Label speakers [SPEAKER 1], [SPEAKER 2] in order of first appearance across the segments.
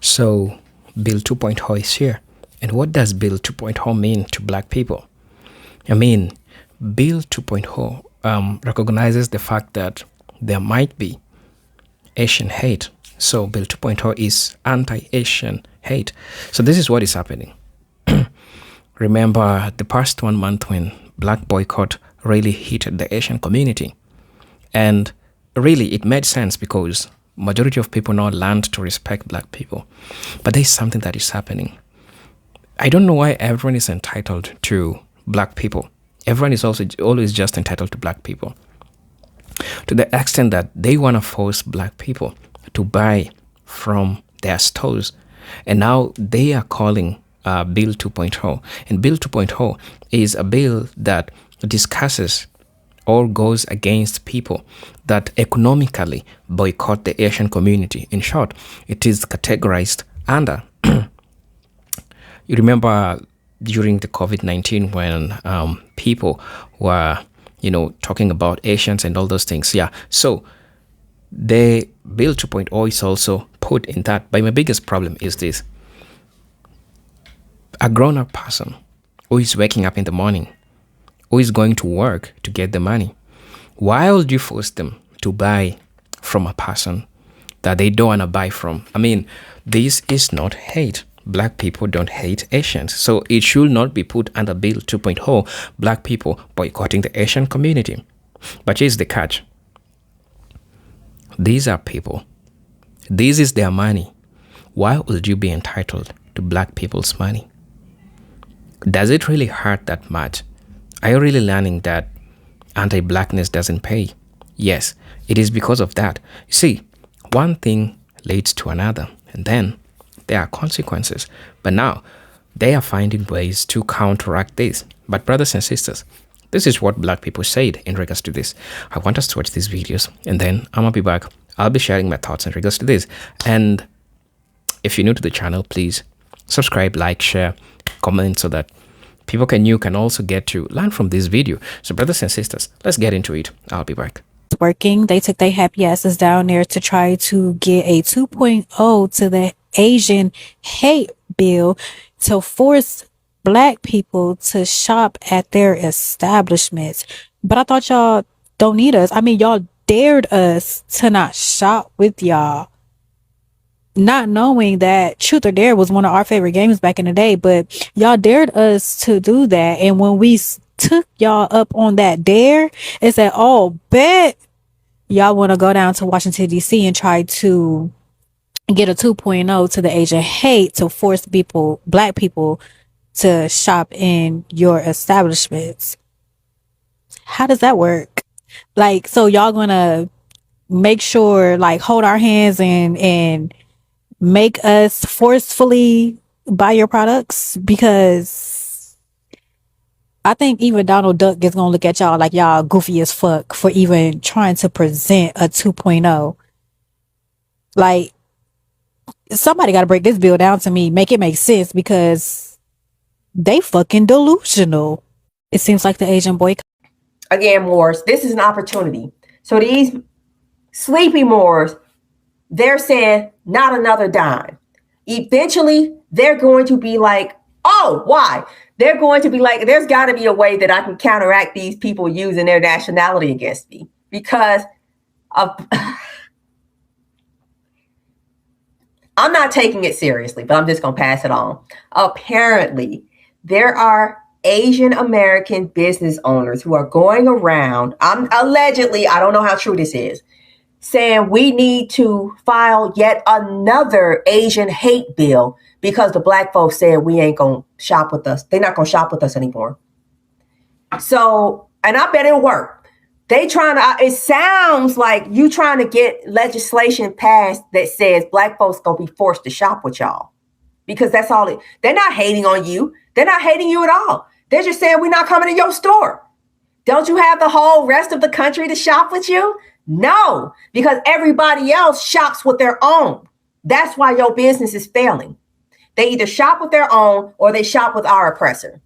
[SPEAKER 1] So Bill 2.0 is here. And what does Bill 2.0 mean to black people? I mean, Bill 2.0 recognizes the fact that there might be Asian hate. So Bill 2.0 is anti-Asian hate. So this is what is happening. Remember the past 1 month when black boycott really hit the Asian community. And really it made sense because majority of people now learned to respect black people. But there's something that is happening. I don't know why everyone is entitled to black people. Everyone is also always just entitled to black people. To the extent that they want to force black people to buy from their stores. And now they are calling Bill 2.0. And Bill 2.0 is a bill that discusses or goes against people that economically boycott the Asian community. In short, it is categorized under. You remember during the COVID-19 when people were, talking about Asians and all those things. Yeah. So the Bill 2.0 is also put in that. But my biggest problem is this. A grown-up person who is waking up in the morning, who is going to work to get the money, why would you force them to buy from a person that they don't want to buy from? I mean, this is not hate. Black people don't hate Asians. So it should not be put under Bill 2.0, black people boycotting the Asian community. But here's the catch. These are people. This is their money. Why would you be entitled to black people's money? Does it really hurt that much? Are you really learning that anti-blackness doesn't pay? Yes, it is because of that. You see, one thing leads to another, and then there are consequences. But now, they are finding ways to counteract this. But brothers and sisters, this is what black people said in regards to this. I want us to watch these videos, and then I'm going to be back. I'll be sharing my thoughts in regards to this. And if you're new to the channel, please subscribe, like, share, comment so that people can also get to learn from this video. So brothers and sisters, let's get into it. I'll be back.
[SPEAKER 2] Working, they took their happy asses down there to try to get a 2.0 to the Asian hate bill to force black people to shop at their establishments. But I thought y'all don't need us. I mean, y'all dared us to not shop with y'all, not knowing that Truth or Dare was one of our favorite games back in the day. But y'all dared us to do that, and when we took y'all up on that dare, it said, oh, bet y'all want to go down to Washington, D.C. and try to get a 2.0 to the Asian hate to force black people to shop in your establishments. How does that work? Like, so y'all gonna make sure, like, hold our hands and make us forcefully buy your products? Because I think even Donald Duck is gonna look at y'all like y'all goofy as fuck for even trying to present a 2.0. Like, somebody got to break this bill down to me, make it make sense, because they fucking delusional. It seems like the Asian boycott.
[SPEAKER 3] Again, Moors, this is an opportunity. So these sleepy Moors, they're saying not another dime. Eventually, they're going to be like, oh, why? They're going to be like, there's got to be a way that I can counteract these people using their nationality against me, because of I'm not taking it seriously, but I'm just going to pass it on. Apparently, there are Asian American business owners who are going around, allegedly, I don't know how true this is, saying we need to file yet another Asian hate bill because the black folks said we ain't going to shop with us. They're not going to shop with us anymore. So, and I bet it'll work. They trying to, it sounds like you trying to get legislation passed that says black folks going to be forced to shop with y'all, because that's all they're not hating on you. They're not hating you at all. They're just saying, we're not coming to your store. Don't you have the whole rest of the country to shop with you? No, because everybody else shops with their own. That's why your business is failing. They either shop with their own or they shop with our oppressor.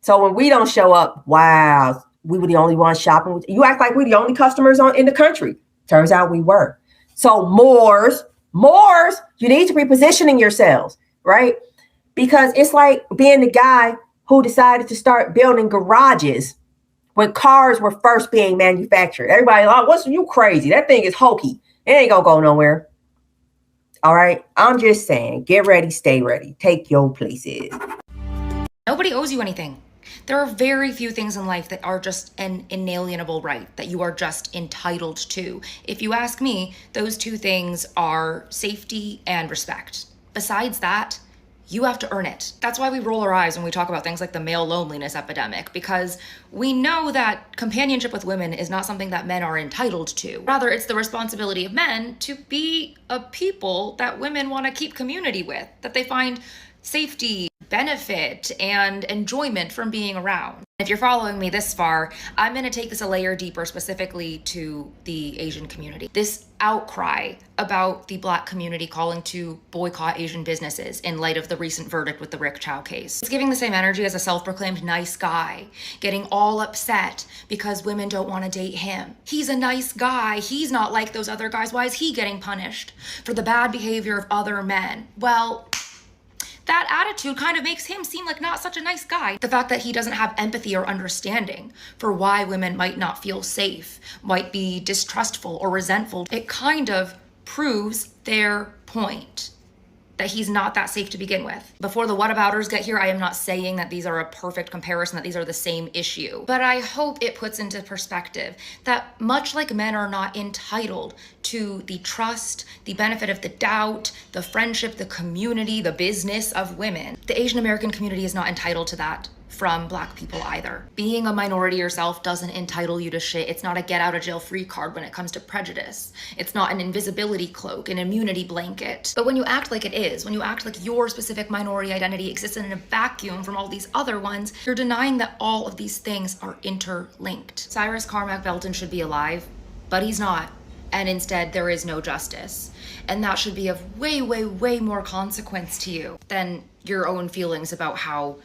[SPEAKER 3] So when we don't show up, wow, we were the only ones shopping with you. Act like we're the only customers in the country. Turns out we were. So Moors, Moors, you need to be positioning yourselves, right? Because it's like being the guy who decided to start building garages when cars were first being manufactured. Everybody, oh, what's you crazy? That thing is hokey. It ain't gonna go nowhere. All right. I'm just saying, get ready, stay ready. Take your places.
[SPEAKER 4] Nobody owes you anything. There are very few things in life that are just an inalienable right, that you are just entitled to. If you ask me, those two things are safety and respect. Besides that, you have to earn it. That's why we roll our eyes when we talk about things like the male loneliness epidemic, because we know that companionship with women is not something that men are entitled to. Rather, it's the responsibility of men to be a people that women want to keep community with, that they find safety, benefit, and enjoyment from being around. If you're following me this far, I'm going to take this a layer deeper, specifically to the Asian community. This outcry about the Black community calling to boycott Asian businesses in light of the recent verdict with the Rick Chow case. It's giving the same energy as a self-proclaimed nice guy, getting all upset because women don't want to date him. He's a nice guy. He's not like those other guys. Why is he getting punished for the bad behavior of other men? Well, that attitude kind of makes him seem like not such a nice guy. The fact that he doesn't have empathy or understanding for why women might not feel safe, might be distrustful or resentful, it kind of proves their point that he's not that safe to begin with. Before the whatabouters get here, I am not saying that these are a perfect comparison, that these are the same issue. But I hope it puts into perspective that much like men are not entitled to the trust, the benefit of the doubt, the friendship, the community, the business of women, the Asian American community is not entitled to that from Black people either. Being a minority yourself doesn't entitle you to shit. It's not a get out of jail free card when it comes to prejudice. It's not an invisibility cloak, an immunity blanket. But when you act like it is, when you act like your specific minority identity exists in a vacuum from all these other ones, you're denying that all of these things are interlinked. Cyrus Carmack Belton should be alive, but he's not. And instead, there is no justice. And that should be of way, way, way more consequence to you than your own feelings about how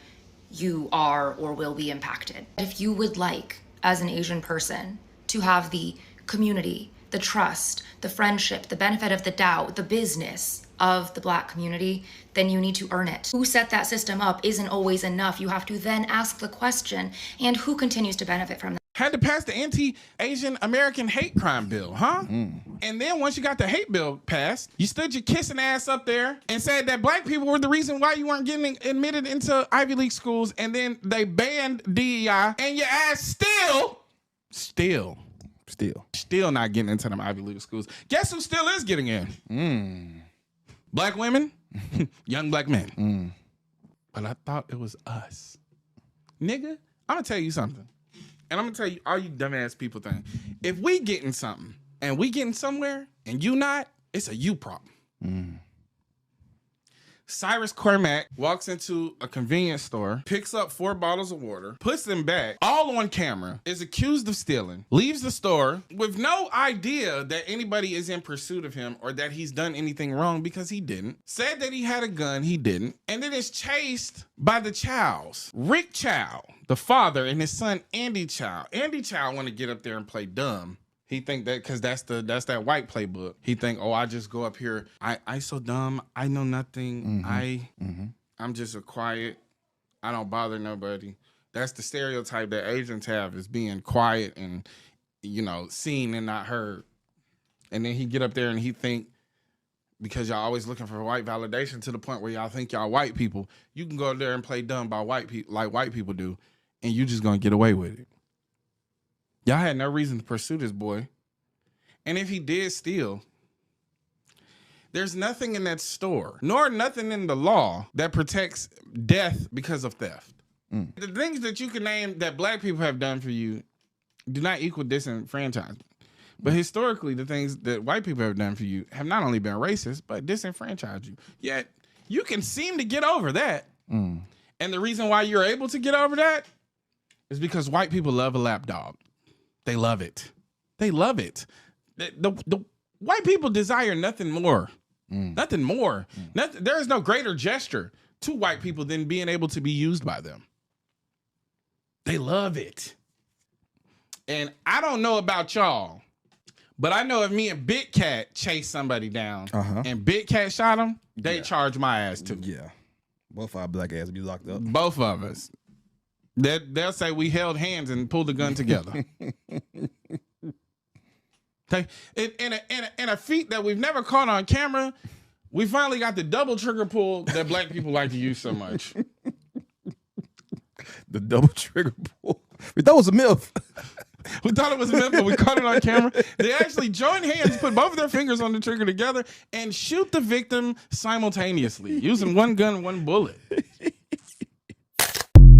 [SPEAKER 4] you are or will be impacted. If you would like, as an Asian person, to have the community, the trust, the friendship, the benefit of the doubt, the business of the Black community, then you need to earn it. Who set that system up isn't always enough. You have to then ask the question, and who continues to benefit from that?
[SPEAKER 5] Had to pass the anti-Asian American hate crime bill, huh? And then once you got the hate bill passed, you stood your kissing ass up there and said that Black people were the reason why you weren't getting admitted into Ivy League schools, and then they banned DEI, and your ass still not getting into them Ivy League schools. Guess who still is getting in? Black women, young Black men. But I thought it was us. Nigga, I'm gonna tell you something. And I'm gonna tell you, all you dumbass people think, if we getting something and we getting somewhere and you not, it's a you problem. Cyrus Cormack walks into a convenience store, picks up 4 bottles of water, puts them back, all on camera, is accused of stealing, leaves the store with no idea that anybody is in pursuit of him or that he's done anything wrong because he didn't. Said that he had a gun, he didn't. And then is chased by the Chows. Rick Chow, the father, and his son Andy Chow. Andy Chow want to get up there and play dumb. He think that because that's that white playbook. He think, oh, I just go up here. I so dumb. I know nothing. I'm just a quiet. I don't bother nobody. That's the stereotype that Asians have, is being quiet and, seen and not heard. And then he get up there and he think, because y'all always looking for white validation to the point where y'all think y'all white people, you can go up there and play dumb by white people like white people do, and you just gonna get away with it. Y'all had no reason to pursue this boy. And if he did steal, there's nothing in that store, nor nothing in the law that protects death because of theft. The things that you can name that Black people have done for you do not equal disenfranchisement. But historically, the things that white people have done for you have not only been racist, but disenfranchised you. Yet, you can seem to get over that. And the reason why you're able to get over that is because white people love a lapdog. They love it. They love it. The white people desire nothing more. Nothing more. There is no greater gesture to white people than being able to be used by them. They love it. And I don't know about y'all, But I know if me and Big Cat chased somebody down and Big Cat shot him, they charge my ass too.
[SPEAKER 6] Yeah. Both our black ass be locked up.
[SPEAKER 5] Both of us. They'll say we held hands and pulled the gun together. In a feat that we've never caught on camera, we finally got the double trigger pull that black people like to use so much.
[SPEAKER 6] The double trigger pull. We thought it was a myth.
[SPEAKER 5] We thought it was a myth, but we caught it on camera. They actually joined hands, put both of their fingers on the trigger together, and shoot the victim simultaneously, using one gun and one bullet.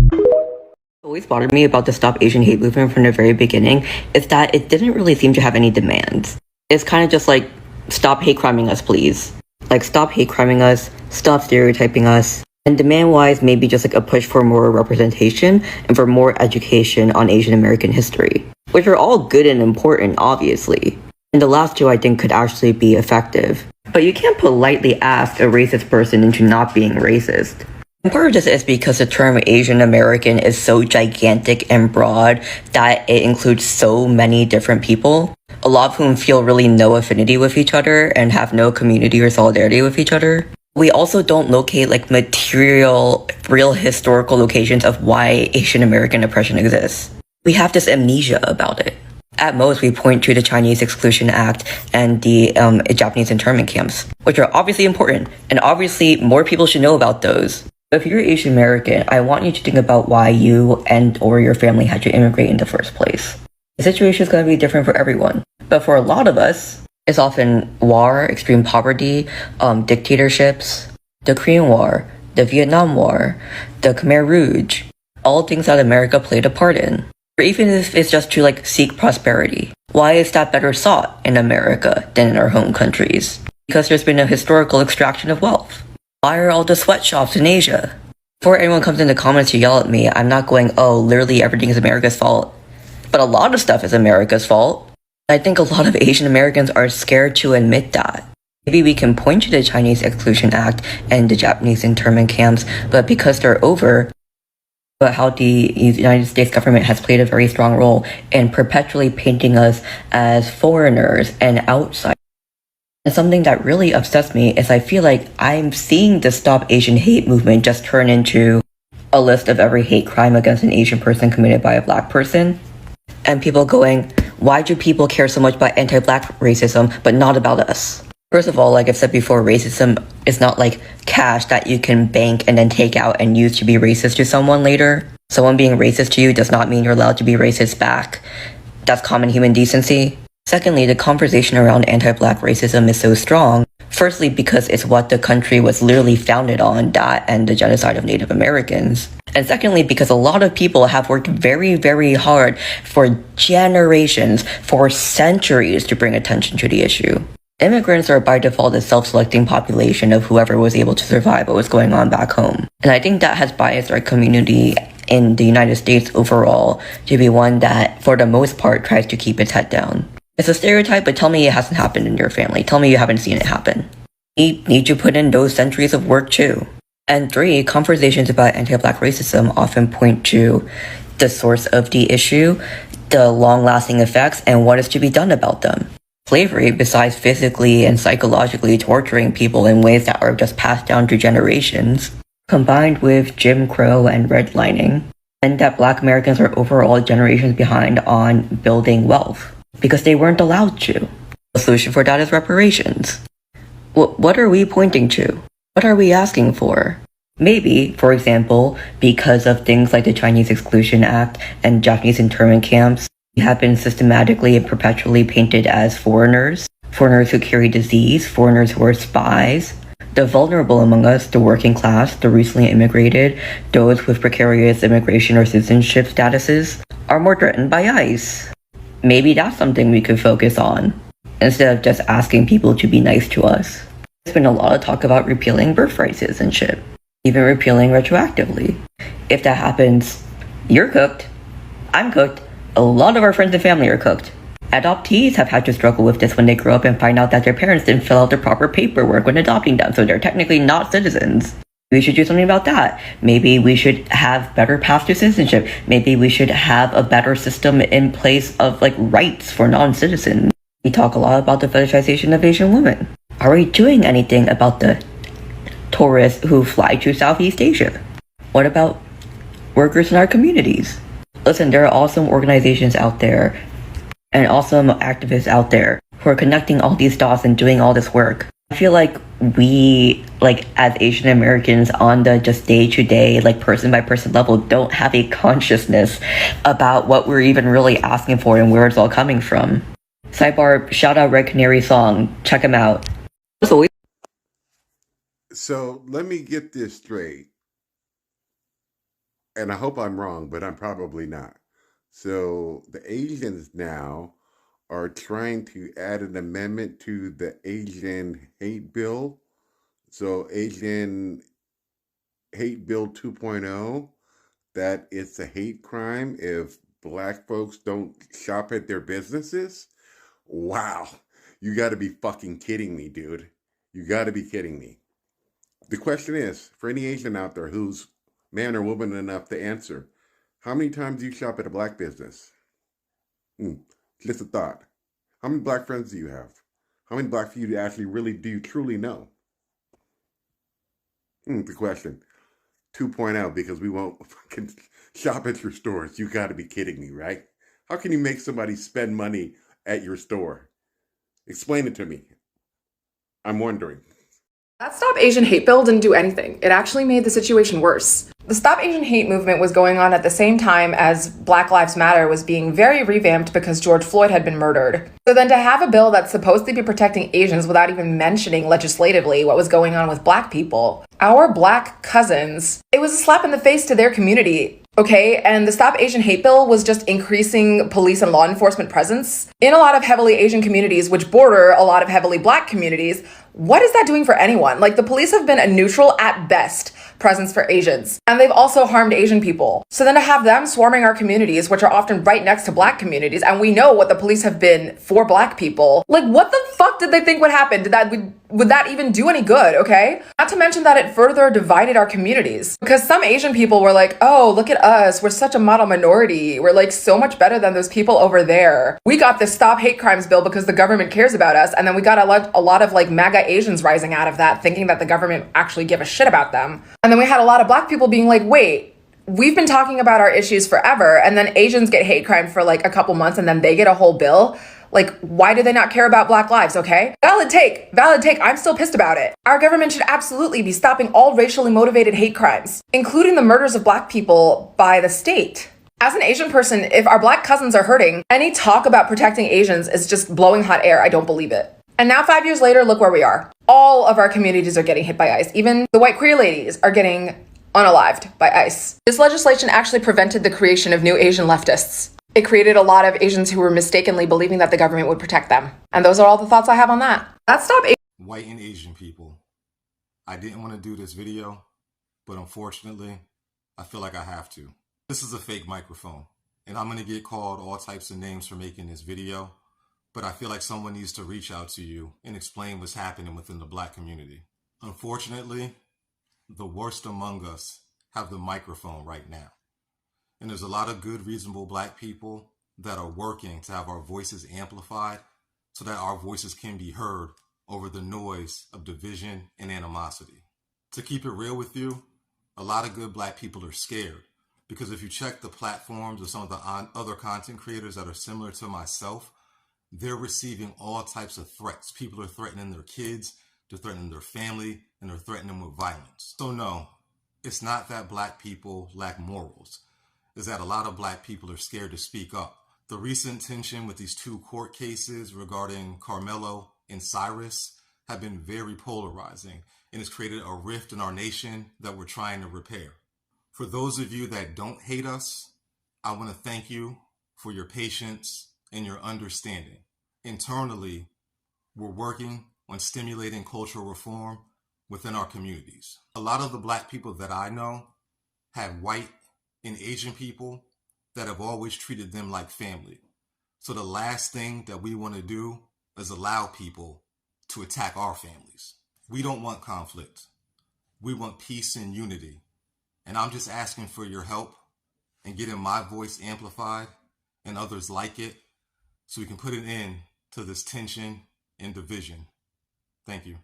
[SPEAKER 7] What always bothered me about the Stop Asian Hate movement from the very beginning is that it didn't really seem to have any demands. It's kind of just like, stop hate criming us, please. Like, stop hate criming us, stop stereotyping us. And demand-wise, maybe just like a push for more representation and for more education on Asian American history, which are all good and important, obviously. And the last two I think could actually be effective. But you can't politely ask a racist person into not being racist. And part of this is because the term Asian American is so gigantic and broad that it includes so many different people, a lot of whom feel really no affinity with each other and have no community or solidarity with each other. We also don't locate like material, real historical locations of why Asian American oppression exists. We have this amnesia about it. At most, we point to the Chinese Exclusion Act and the Japanese internment camps, which are obviously important, and obviously more people should know about those. If you're Asian American, I want you to think about why you and or your family had to immigrate in the first place. The situation is going to be different for everyone, but for a lot of us, it's often war, extreme poverty, dictatorships, the Korean War, the Vietnam War, the Khmer Rouge, all things that America played a part in. Or even if it's just to like seek prosperity. Why is that better sought in America than in our home countries? Because there's been a historical extraction of wealth. Why are all the sweatshops in Asia? Before anyone comes in the comments to yell at me, I'm not going, oh, literally everything is America's fault. But a lot of stuff is America's fault. I think a lot of Asian Americans are scared to admit that. Maybe we can point to the Chinese Exclusion Act and the Japanese internment camps, but because they're over, but how the United States government has played a very strong role in perpetually painting us as foreigners and outsiders. And something that really upsets me is I feel like I'm seeing the Stop Asian Hate movement just turn into a list of every hate crime against an Asian person committed by a black person. And people going, why do people care so much about anti-black racism, but not about us? First of all, like I've said before, racism is not like cash that you can bank and then take out and use to be racist to someone later. Someone being racist to you does not mean you're allowed to be racist back. That's common human decency. Secondly, the conversation around anti-black racism is so strong. Firstly, because it's what the country was literally founded on, that and the genocide of Native Americans. And secondly, because a lot of people have worked very, very hard for generations, for centuries to bring attention to the issue. Immigrants are by default a self-selecting population of whoever was able to survive what was going on back home. And I think that has biased our community in the United States overall to be one that, for the most part, tries to keep its head down. It's a stereotype, but tell me it hasn't happened in your family. Tell me you haven't seen it happen. You need to put in those centuries of work too. And 3, conversations about anti-black racism often point to the source of the issue, the long-lasting effects, and what is to be done about them. Slavery, besides physically and psychologically torturing people in ways that are just passed down through generations, combined with Jim Crow and redlining, and that black Americans are overall generations behind on building wealth, because they weren't allowed to. The solution for that is reparations. What are we pointing to? What are we asking for? Maybe, for example, because of things like the Chinese Exclusion Act and Japanese internment camps, we have been systematically and perpetually painted as foreigners who carry disease, foreigners who are spies. The vulnerable among us, the working class, the recently immigrated, those with precarious immigration or citizenship statuses, are more threatened by ICE. Maybe that's something we could focus on, instead of just asking people to be nice to us. There's been a lot of talk about repealing birthright citizenship, even repealing retroactively. If that happens, you're cooked. I'm cooked. A lot of our friends and family are cooked. Adoptees have had to struggle with this when they grow up and find out that their parents didn't fill out the proper paperwork when adopting them, so they're technically not citizens. We should do something about that. Maybe we should have better paths to citizenship. Maybe we should have a better system in place of like rights for non-citizens. We talk a lot about the fetishization of Asian women. Are we doing anything about the tourists who fly to Southeast Asia? What about workers in our communities? Listen, there are awesome organizations out there and awesome activists out there who are connecting all these dots and doing all this work. I feel like we, like as Asian Americans on the just day-to-day, like person-by-person level, don't have a consciousness about what we're even really asking for and where it's all coming from. Sidebar, shout out Red Canary song. Check him out.
[SPEAKER 8] So let me get this straight. And I hope I'm wrong, but I'm probably not. So the Asians now are trying to add an amendment to the Asian hate bill. So Asian hate bill 2.0, that it's a hate crime if black folks don't shop at their businesses. Wow. You got to be fucking kidding me, dude. You got to be kidding me. The question is, for any Asian out there who's man or woman enough to answer, how many times do you shop at a black business? Just a thought. How many black friends do you have? How many black people do you actually really do you truly know? The question. 2.0, because we won't fucking shop at your stores. You got to be kidding me, right? How can you make somebody spend money at your store? Explain it to me. I'm wondering.
[SPEAKER 9] That Stop Asian Hate bill didn't do anything. It actually made the situation worse. The Stop Asian Hate movement was going on at the same time as Black Lives Matter was being very revamped because George Floyd had been murdered. So then to have a bill that's supposed to be protecting Asians without even mentioning legislatively what was going on with black people, our black cousins, it was a slap in the face to their community. Okay, and the Stop Asian Hate bill was just increasing police and law enforcement presence in a lot of heavily Asian communities, which border a lot of heavily black communities. What is that doing for anyone? Like, the police have been a neutral at best presence for Asians, and they've also harmed Asian people. So then to have them swarming our communities, which are often right next to black communities, and we know what the police have been for black people, like, what the fuck did they think would happen? Would that even do any good, okay? Not to mention that it further divided our communities, because some Asian people were like, oh, look at us, we're such a model minority, we're like so much better than those people over there. We got this Stop Hate Crimes bill because the government cares about us, and then we got a lot of like MAGA Asians rising out of that, thinking that the government actually give a shit about them. And then we had a lot of black people being like, wait, we've been talking about our issues forever, and then Asians get hate crime for like a couple months, and then they get a whole bill. Like, why do they not care about black lives, okay? Valid take. I'm still pissed about it. Our government should absolutely be stopping all racially motivated hate crimes, including the murders of black people by the state. As an Asian person, if our black cousins are hurting, any talk about protecting Asians is just blowing hot air. I don't believe it. And now 5 years later, look where we are. All of our communities are getting hit by ICE. Even the white queer ladies are getting unalived by ICE. This legislation actually prevented the creation of new Asian leftists. It created a lot of Asians who were mistakenly believing that the government would protect them. And those are all the thoughts I have on that. That's Stop
[SPEAKER 10] White and Asian people. I didn't want to do this video, but unfortunately, I feel like I have to. This is a fake microphone, and I'm going to get called all types of names for making this video, but I feel like someone needs to reach out to you and explain what's happening within the black community. Unfortunately, the worst among us have the microphone right now. And there's a lot of good, reasonable black people that are working to have our voices amplified so that our voices can be heard over the noise of division and animosity. To keep it real with you, a lot of good black people are scared because if you check the platforms of some of the other content creators that are similar to myself, they're receiving all types of threats. People are threatening their kids, they're threatening their family, and they're threatening them with violence. So no, it's not that black people lack morals. Is that a lot of black people are scared to speak up. The recent tension with these two court cases regarding Carmelo and Cyrus have been very polarizing and has created a rift in our nation that we're trying to repair. For those of you that don't hate us, I want to thank you for your patience and your understanding. Internally, we're working on stimulating cultural reform within our communities. A lot of the black people that I know had white and Asian people that have always treated them like family. So the last thing that we want to do is allow people to attack our families. We don't want conflict. We want peace and unity. And I'm just asking for your help in getting my voice amplified and others like it so we can put an end to this tension and division. Thank you.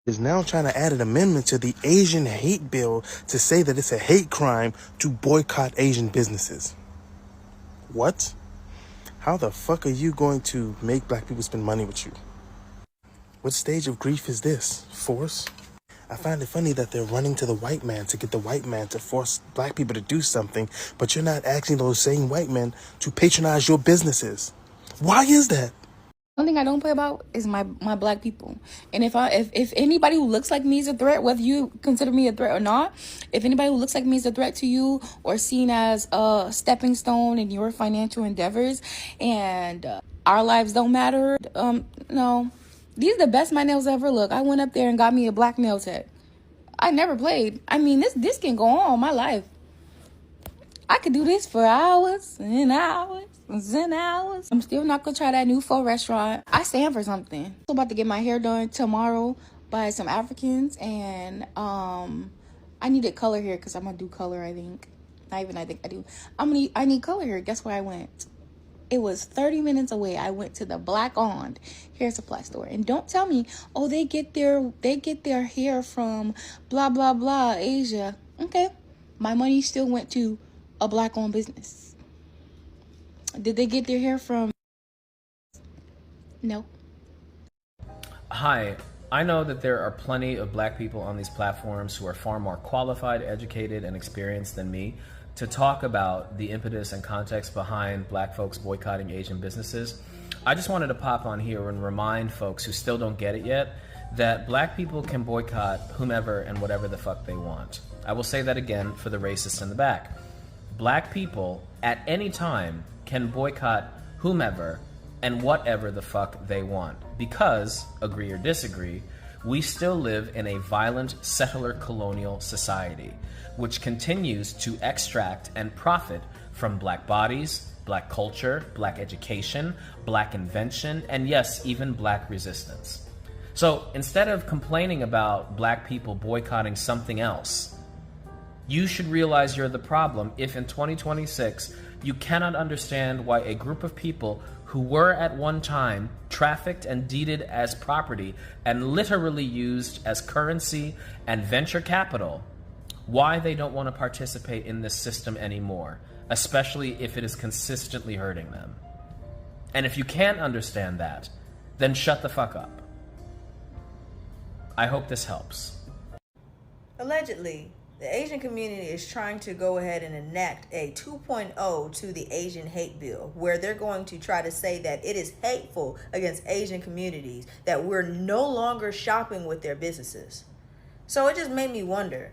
[SPEAKER 11] Is now trying to add an amendment to the Asian hate bill to say that it's a hate crime to boycott Asian businesses. What? How the fuck are you going to make black people spend money with you? What stage of grief is this? Force? I find it funny that they're running to the white man to get the white man to force black people to do something, but you're not asking those same white men to patronize your businesses. Why is that?
[SPEAKER 12] One thing I don't play about is my black people. And if anybody who looks like me is a threat, whether you consider me a threat or not, if anybody who looks like me is a threat to you or seen as a stepping stone in your financial endeavors and our lives don't matter, no. These are the best my nails ever look. I went up there and got me a black nail tech. I never played. I mean, this can go on my life. I could do this for hours and hours and hours. I'm still not gonna try that new pho restaurant. I stand for something. I'm about to get my hair done tomorrow by some Africans, and I needed color hair because I'm gonna do color. I think. Not even I think I do. I need color hair. Guess where I went? It was 30 minutes away. I went to the Black Owned hair supply store. And don't tell me, oh, they get their hair from blah blah blah Asia. Okay. My money still went to a black owned business. Did they get their hair from? No.
[SPEAKER 13] Hi, I know that there are plenty of black people on these platforms who are far more qualified, educated, and experienced than me to talk about the impetus and context behind black folks boycotting Asian businesses. I just wanted to pop on here and remind folks who still don't get it yet that black people can boycott whomever and whatever the fuck they want. I will say that again for the racists in the back. Black people at any time can boycott whomever and whatever the fuck they want because, agree or disagree, we still live in a violent settler colonial society which continues to extract and profit from black bodies, black culture, black education, black invention, and yes, even black resistance. So instead of complaining about black people boycotting something else, you should realize you're the problem if in 2026 you cannot understand why a group of people who were at one time trafficked and deeded as property and literally used as currency and venture capital, why they don't want to participate in this system anymore, especially if it is consistently hurting them. And if you can't understand that, then shut the fuck up. I hope this helps.
[SPEAKER 14] Allegedly, the Asian community is trying to go ahead and enact a 2.0 to the Asian hate bill, where they're going to try to say that it is hateful against Asian communities, that we're no longer shopping with their businesses. So it just made me wonder,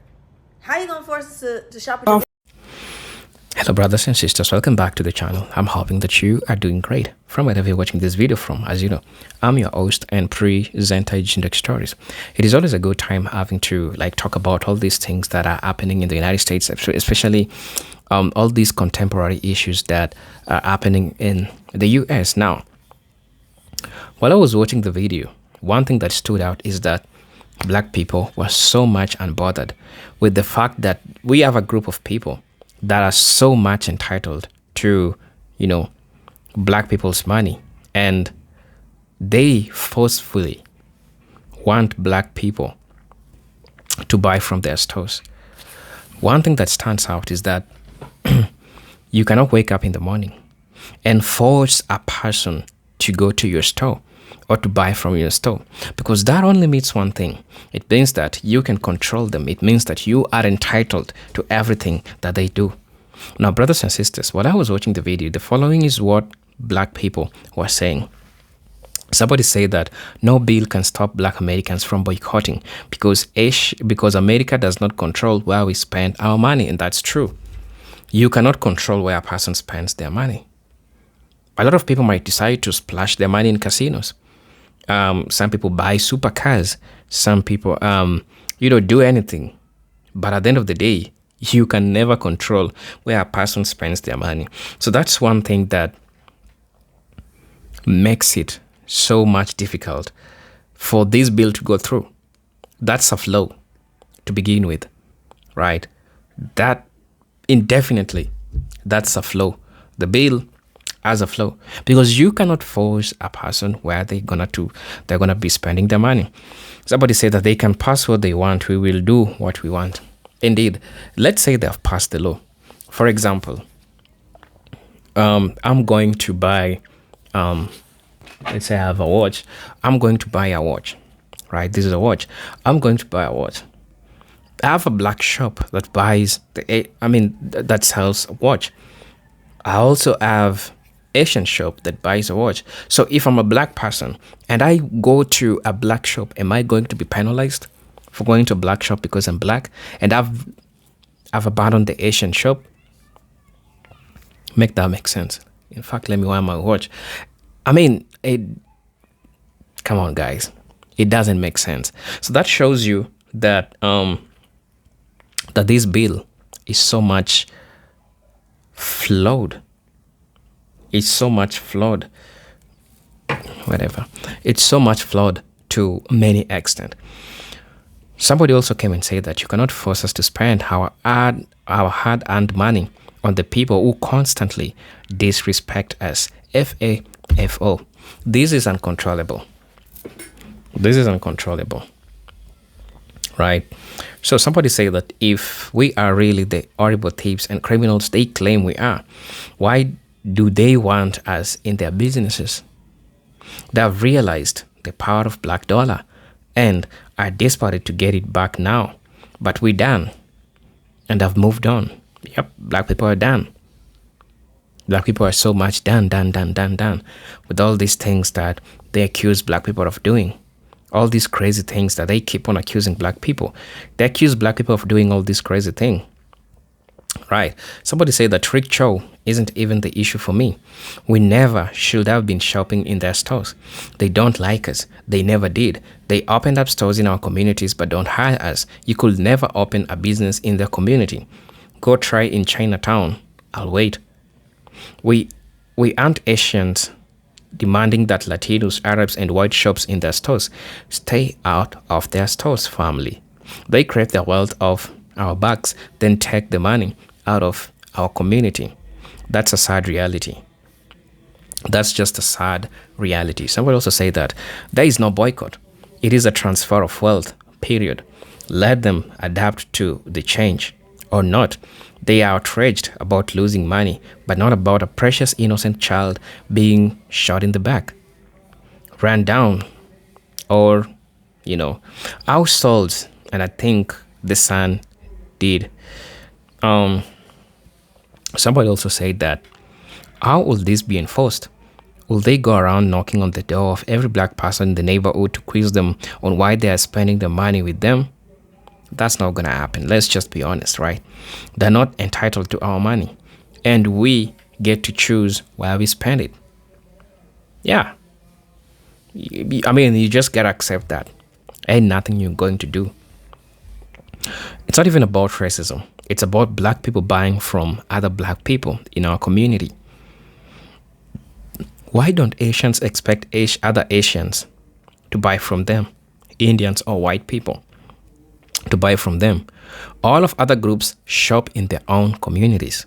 [SPEAKER 14] how are you going to force us to shop with your
[SPEAKER 1] Hello brothers and sisters, welcome back to the channel. I'm hoping that you are doing great from wherever you're watching this video from. As you know, I'm your host and presenter Jindex Stories. It is always a good time having to talk about all these things that are happening in the United States, especially all these contemporary issues that are happening in the US. Now, while I was watching the video, one thing that stood out is that black people were so much unbothered with the fact that we have a group of people that are so much entitled to, black people's money. And they forcefully want black people to buy from their stores. One thing that stands out is that you cannot wake up in the morning and force a person to go to your store or to buy from your store, because that only means one thing. It means that you can control them. It means that you are entitled to everything that they do. Now, brothers and sisters, while I was watching the video, the following is what black people were saying. Somebody said that no bill can stop black Americans from boycotting because America does not control where we spend our money, and that's true. You cannot control where a person spends their money. A lot of people might decide to splash their money in casinos. Some people buy supercars. Some people, do anything. But at the end of the day, you can never control where a person spends their money. So that's one thing that makes it so much difficult for this bill to go through. That's a flaw to begin with, right? That indefinitely, that's a flaw. The bill as a flow, because you cannot force a person where they're gonna be spending their money. Somebody said that they can pass what they want, we will do what we want. Indeed, let's say they've passed the law. For example, I'm going to buy, let's say I have a watch. I'm going to buy a watch, right? This is a watch. I'm going to buy a watch. I have a black shop that buys that sells a watch. I also have Asian shop that buys a watch. So if I'm a black person and I go to a black shop, am I going to be penalized for going to a black shop because I'm black and I've abandoned the Asian shop? Make that make sense. In fact, let me wear my watch. Come on, guys. It doesn't make sense. So that shows you that that this bill is so much flawed. It's so much flawed. Whatever. It's so much flawed to many extent. Somebody also came and said that you cannot force us to spend our hard-earned money on the people who constantly disrespect us. FAFO. This is uncontrollable. Right? So somebody say that if we are really the horrible thieves and criminals they claim we are, why do they want us in their businesses? They have realized the power of black dollar and are desperate to get it back now. But we're done and have moved on. Yep, black people are done. Black people are so much done with all these things that they accuse black people of doing. All these crazy things that they keep on accusing black people. They accuse black people of doing all these crazy things. Right. Somebody said that rickshaw isn't even the issue for me. We never should have been shopping in their stores. They don't like us. They never did. They opened up stores in our communities but don't hire us. You could never open a business in their community. Go try in Chinatown. I'll wait. We aren't Asians demanding that Latinos, Arabs, and white shops in their stores stay out of their stores, family. They crave the wealth of our backs, then take the money out of our community. That's a sad reality. That's just a sad reality. Somebody also say that there is no boycott. It is a transfer of wealth, period. Let them adapt to the change or not. They are outraged about losing money, but not about a precious innocent child being shot in the back, ran down, or, outsold. And I think the son did. Somebody also said that, how will this be enforced? Will they go around knocking on the door of every black person in the neighborhood to quiz them on why they are spending their money with them? That's not going to happen. Let's just be honest, right? They're not entitled to our money. And we get to choose where we spend it. Yeah. You just got to accept that. Ain't nothing you're going to do. It's not even about racism. It's about black people buying from other black people in our community. Why don't Asians expect other Asians to buy from them? Indians or white people to buy from them. All of other groups shop in their own communities.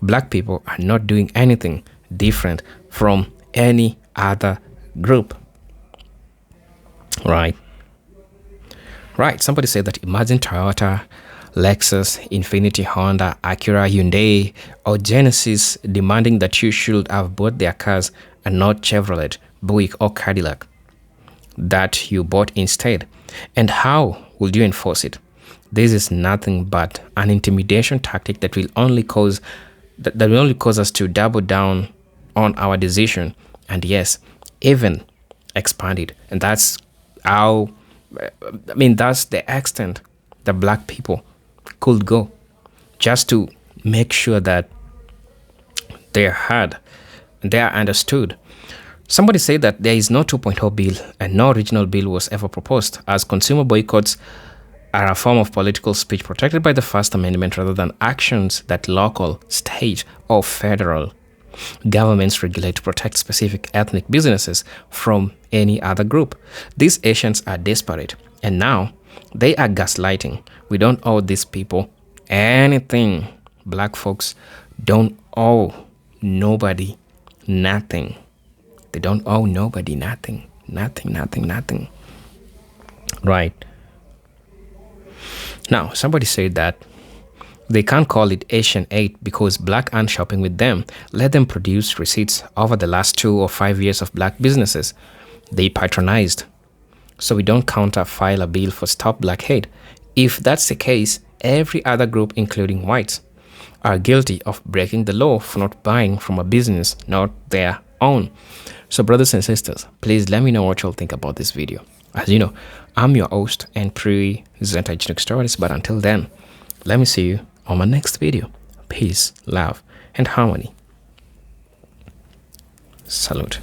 [SPEAKER 1] Black people are not doing anything different from any other group. Right. Somebody said that imagine Toyota, Lexus, Infiniti, Honda, Acura, Hyundai, or Genesis demanding that you should have bought their cars and not Chevrolet, Buick, or Cadillac that you bought instead. And how will you enforce it? This is nothing but an intimidation tactic that will only cause us to double down on our decision, and yes, even expand it. And that's that's the extent that black people could go, just to make sure that they're heard and they are understood. Somebody said that there is no 2.0 bill and no original bill was ever proposed, as consumer boycotts are a form of political speech protected by the First Amendment rather than actions that local, state, or federal governments regulate to protect specific ethnic businesses from any other group. These Asians are desperate, and now they are gaslighting. We don't owe these people anything. Black folks don't owe nobody nothing. They don't owe nobody nothing. Nothing. Right. Now, somebody said that they can't call it Asian aid because black aren't shopping with them. Let them produce receipts over the last 2 or 5 years of black businesses they patronized. So we don't counter-file a bill for Stop Black Hate. If that's the case, every other group, including whites, are guilty of breaking the law for not buying from a business not their own. So brothers and sisters, please let me know what you'll think about this video. As you know, I'm your host and presenter Generic Stories, but until then, let me see you on my next video. Peace, love, and harmony. Salute.